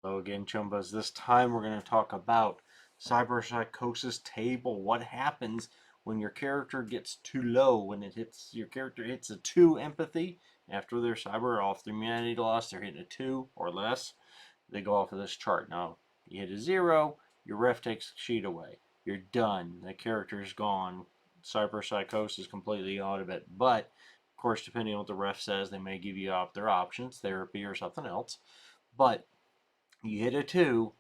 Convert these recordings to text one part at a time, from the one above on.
Hello again, Chumbas. This time we're going to talk about CyberPsychosis Table. What happens when your character gets too low, when your character hits a 2 empathy after their cyber off their humanity loss, they're hitting a 2 or less, they go off of this chart. Now, you hit a 0, your ref takes the sheet away. You're done. The character's gone. Cyberpsychosis completely out of it. But, of course, depending on what the ref says, they may give you their options, therapy or something else. But you hit a 2,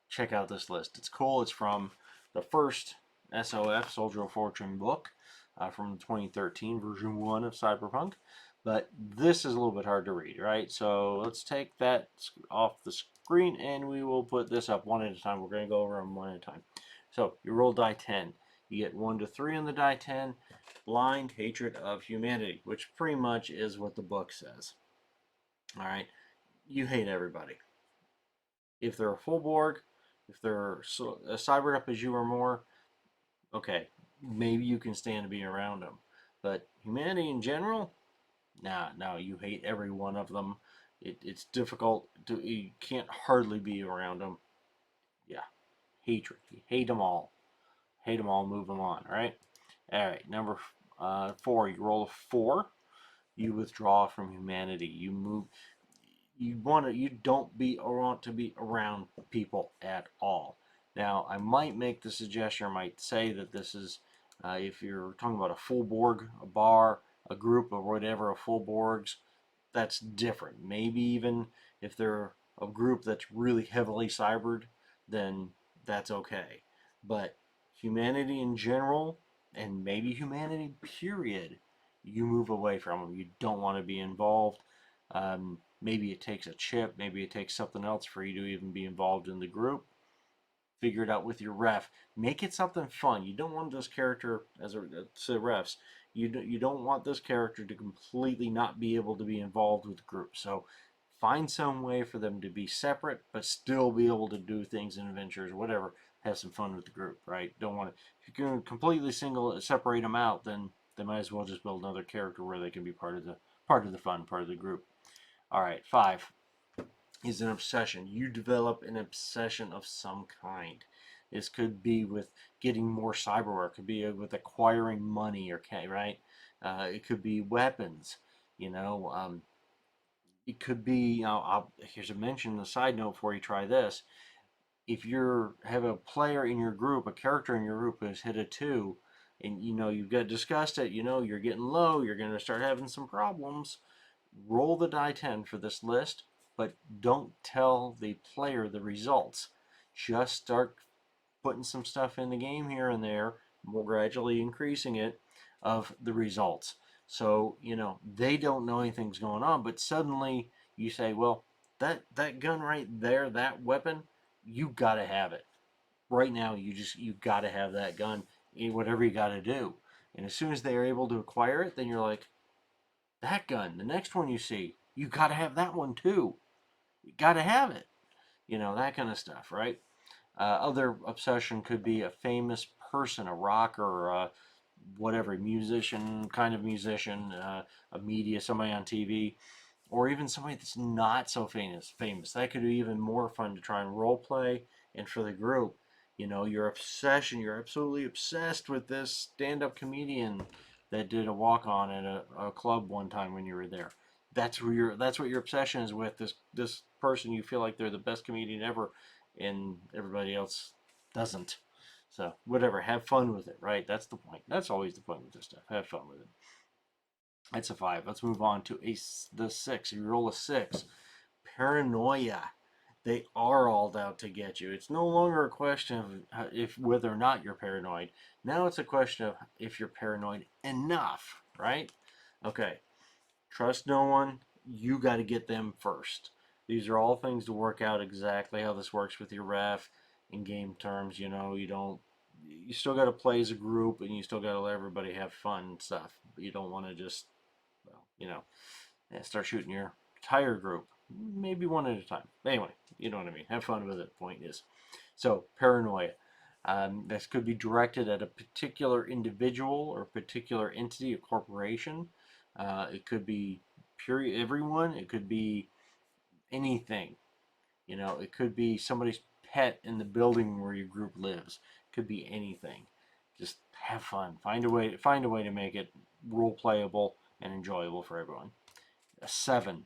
check out this list. It's cool. It's from the first SOF, Soldier of Fortune book from 2013, version 1 of Cyberpunk. But this is a little bit hard to read, right? So let's take that off the screen and we will put this up one at a time. We're going to go over them one at a time. So you roll die 10. You get 1 to 3 on the die 10. Blind hatred of humanity, which pretty much is what the book says. All right. You hate everybody. If they're a full Borg, if they're cybered up as you or more, okay, maybe you can stand to be around them. But humanity in general, nah, no, you hate every one of them. It's difficult you can't hardly be around them. Yeah, hatred. You hate them all. Hate them all, move them on, all right? All right, number 4, you roll a 4. You withdraw from humanity. You move. You don't want to be around people at all. Now, I might make the suggestion, or might say that this is if you're talking about a full Borg, a bar, a group or whatever of full Borgs, that's different. Maybe even if they're a group that's really heavily cybered, then that's okay. But humanity in general, and maybe humanity period, you move away from them. You don't want to be involved. Maybe it takes a chip, maybe it takes something else for you to even be involved in the group. Figure it out with your ref. Make it something fun. You don't want this character, as to refs, you don't want this character to completely not be able to be involved with the group. So find some way for them to be separate, but still be able to do things in adventures, whatever. Have some fun with the group, right? Don't want to. If you can completely separate them out, then they might as well just build another character where they can be part of the fun, part of the group. All right, 5 is an obsession. You develop an obsession of some kind. This could be with getting more cyberware. It could be with acquiring money, right? It could be weapons. You know, it could be. Here's a side note before you try this. If you have a player in your group, a character in your group who's hit a 2, and you've got disgusted, you're getting low, you're going to start having some problems. Roll the die 10 for this list, but don't tell the player the results. Just start putting some stuff in the game here and there, more gradually increasing it, of the results. So, they don't know anything's going on, but suddenly you say, well, that gun right there, that weapon, you got to have it. Right now, you got to have that gun, whatever you got to do. And as soon as they are able to acquire it, then you're like, that gun, the next one you see, you got to have that one too. You got to have it. That kind of stuff, right? Other obsession could be a famous person, a rocker, whatever, musician, kind of musician, a media, somebody on TV, or even somebody that's not so famous. That could be even more fun to try and role play. And for the group, your obsession, you're absolutely obsessed with this stand-up comedian that did a walk-on at a club one time when you were there. That's what your obsession is with, this person. You feel like they're the best comedian ever, and everybody else doesn't. So whatever, have fun with it, right? That's the point. That's always the point with this stuff. Have fun with it. That's a 5. Let's move on to the 6. If you roll a 6, Paranoia. They are all out to get you. It's no longer a question of whether or not you're paranoid. Now it's a question of if you're paranoid enough, right? Okay. Trust no one. You got to get them first. These are all things to work out exactly how this works with your ref in game terms. You still got to play as a group, and you still got to let everybody have fun and stuff. But you don't want to just, start shooting your entire group. Maybe one at a time. Anyway, you know what I mean. Have fun with it, point is. So, paranoia. This could be directed at a particular individual or particular entity or corporation. It could be everyone. It could be anything. You know, it could be somebody's pet in the building where your group lives. It could be anything. Just have fun. Find a way to make it role playable and enjoyable for everyone. 7,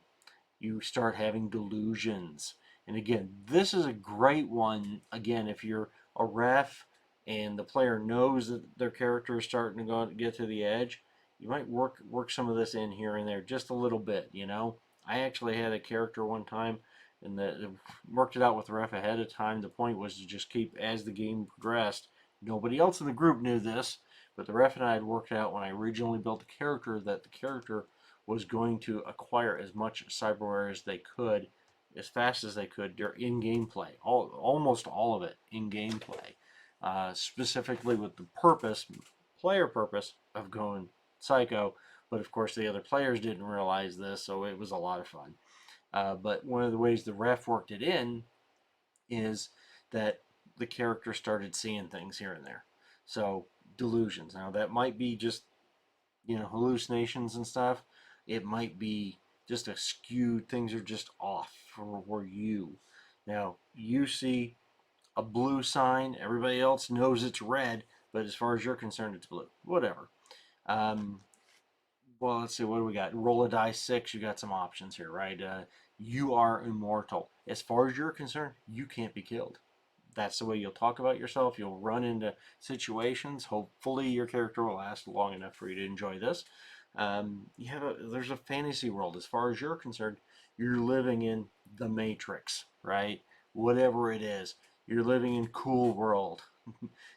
you start having delusions. And again, this is a great one. Again, if you're a ref and the player knows that their character is starting to get to the edge, you might work some of this in here and there just a little bit. You know, I actually had a character one time, and worked it out with the ref ahead of time. The point was to just keep as the game progressed. Nobody else in the group knew this, but the ref and I had worked out when I originally built the character that the character was going to acquire as much cyberware as they could, as fast as they could in gameplay. Almost all of it in gameplay, specifically with the player purpose of going psycho. But of course, the other players didn't realize this, so it was a lot of fun. But one of the ways the ref worked it in is that the character started seeing things here and there. So delusions. Now that might be just hallucinations and stuff. It might be just a skewed, things are just off for you. Now, you see a blue sign, everybody else knows it's red, but as far as you're concerned, it's blue. Whatever. Um, well, let's see, what do we got? Roll a die 6, you got some options here, right? You are immortal. As far as you're concerned, you can't be killed. That's the way you'll talk about yourself. You'll run into situations. Hopefully, your character will last long enough for you to enjoy this. There's a fantasy world. As far as you're concerned, you're living in the Matrix, right? Whatever it is, you're living in Cool World.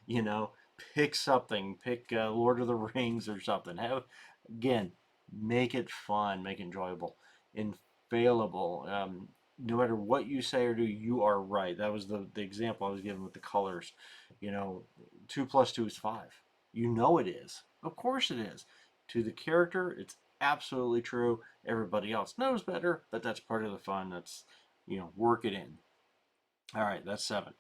you know, pick something. Pick Lord of the Rings or something. Again, make it fun, make it enjoyable, infallible. No matter what you say or do, you are right. That was the example I was given with the colors. 2 plus 2 is 5. You know it is. Of course it is. To the character, it's absolutely true. Everybody else knows better, but that's part of the fun. Work it in. All right, that's 7.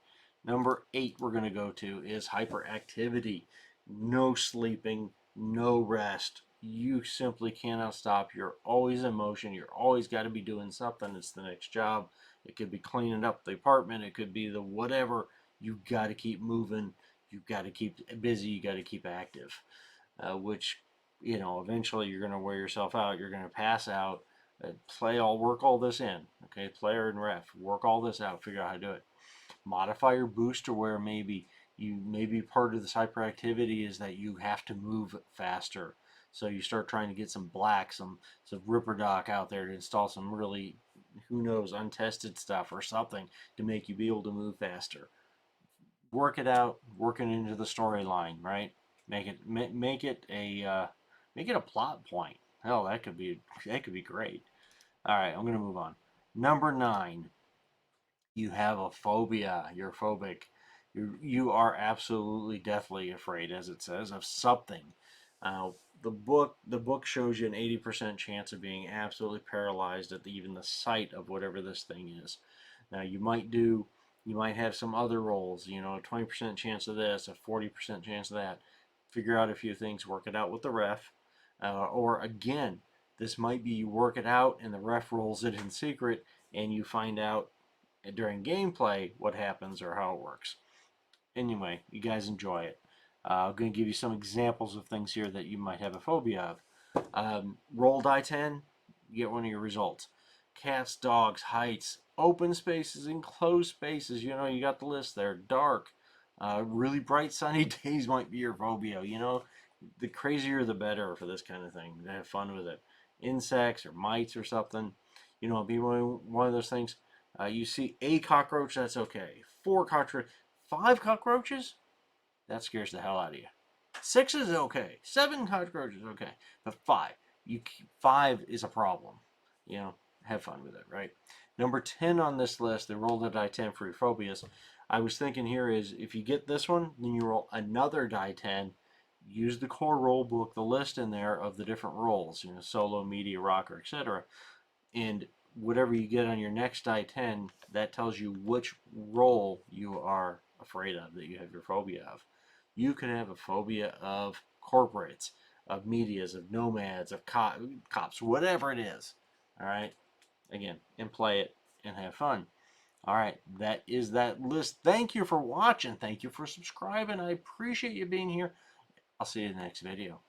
Number 8 we're going to go to is hyperactivity. No sleeping, no rest. You simply cannot stop. You're always in motion. You're always got to be doing something. It's the next job. It could be cleaning up the apartment. It could be the whatever. You got to keep moving. You got to keep busy. You got to keep active, which, eventually you're going to wear yourself out. You're going to pass out. Work all this in. Okay, player and ref, work all this out. Figure out how to do it. Modify your booster where maybe part of this hyperactivity is that you have to move faster. So you start trying to get some Ripperdoc out there to install some really, who knows, untested stuff or something to make you be able to move faster. Work it out, working into the storyline, right? Make it a plot point. Hell, that could be great. All right, I'm gonna move on. Number 9, you have a phobia. You're phobic. You are absolutely deathly afraid, as it says, of something. The book shows you an 80% chance of being absolutely paralyzed at even the sight of whatever this thing is. Now you might have some other rolls. A 20% chance of this, a 40% chance of that. Figure out a few things. Work it out with the ref, or again, this might be you work it out and the ref rolls it in secret, and you find out during gameplay what happens or how it works. Anyway, you guys enjoy it. I'm going to give you some examples of things here that you might have a phobia of. Roll die 10, you get one of your results. Cats, dogs, heights, open spaces, enclosed spaces. You got the list there. Dark, really bright sunny days might be your phobia. The crazier the better for this kind of thing. Have fun with it. Insects or mites or something. Be one of those things. You see a cockroach, that's okay. 4 cockroaches, 5 cockroaches, that scares the hell out of you. 6 is okay. 7 cockroaches, okay. But 5 is a problem. Have fun with it, right? Number 10 on this list, they rolled a die 10 for your phobias. I was thinking here is if you get this one, then you roll another die 10. Use the core roll book, the list in there of the different rolls, solo, media, rocker, etc. And whatever you get on your next die 10, that tells you which role you are afraid of, that you have your phobia of. You can have a phobia of corporates, of medias, of nomads, of cops, whatever it is. All right? Again, and play it and have fun. All right, that is that list. Thank you for watching. Thank you for subscribing. I appreciate you being here. I'll see you in the next video.